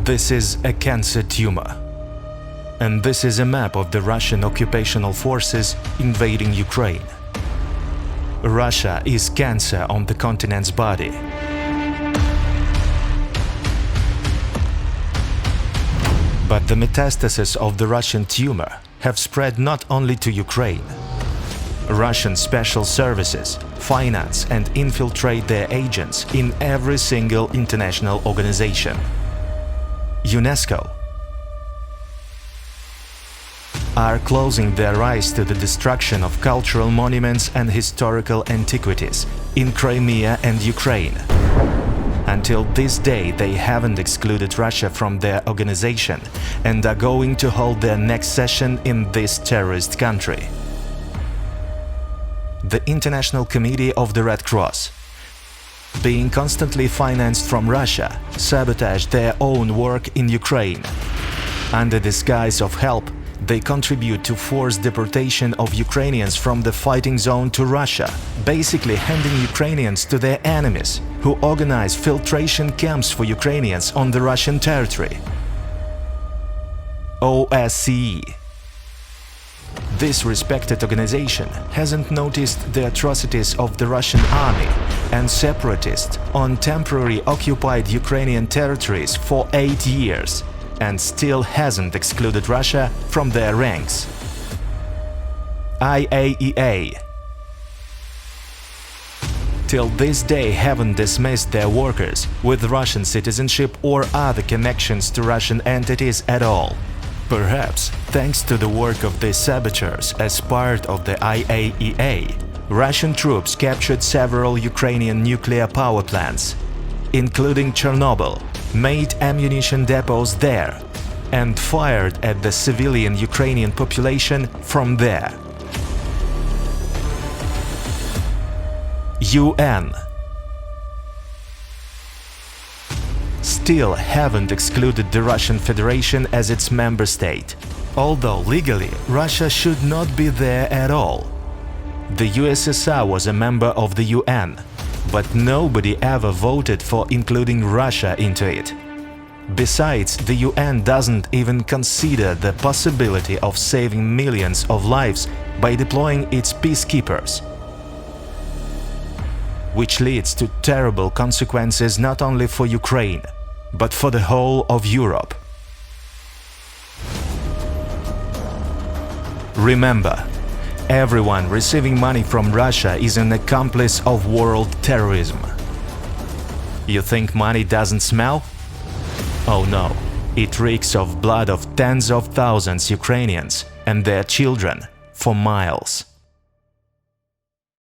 This is a cancer tumor. And this is a map of the Russian occupational forces invading Ukraine. Russia is cancer on the continent's body. But the metastases of the Russian tumor have spread not only to Ukraine. Russian special services finance and infiltrate their agents in every single international organization. UNESCO are closing their eyes to the destruction of cultural monuments and historical antiquities in Crimea and Ukraine. Until this day, they haven't excluded Russia from their organization and are going to hold their next session in this terrorist country. The International Committee of the Red Cross, being constantly financed from Russia, sabotaged their own work in Ukraine. Under disguise of help, they contribute to forced deportation of Ukrainians from the fighting zone to Russia, basically handing Ukrainians to their enemies, who organize filtration camps for Ukrainians on the Russian territory. OSCE. This respected organization hasn't noticed the atrocities of the Russian army and separatists on temporarily occupied Ukrainian territories for 8 years and still hasn't excluded Russia from their ranks. IAEA till this day haven't dismissed their workers with Russian citizenship or other connections to Russian entities at all. Perhaps thanks to the work of these saboteurs as part of the IAEA, Russian troops captured several Ukrainian nuclear power plants, including Chernobyl, made ammunition depots there, and fired at the civilian Ukrainian population from there. UN still haven't excluded the Russian Federation as its member state, although legally Russia should not be there at all. The USSR was a member of the UN, but nobody ever voted for including Russia into it. Besides, the UN doesn't even consider the possibility of saving millions of lives by deploying its peacekeepers, which leads to terrible consequences not only for Ukraine, but for the whole of Europe. Remember, everyone receiving money from Russia is an accomplice of world terrorism. You think money doesn't smell? Oh no, it reeks of blood of tens of thousands Ukrainians and their children for miles.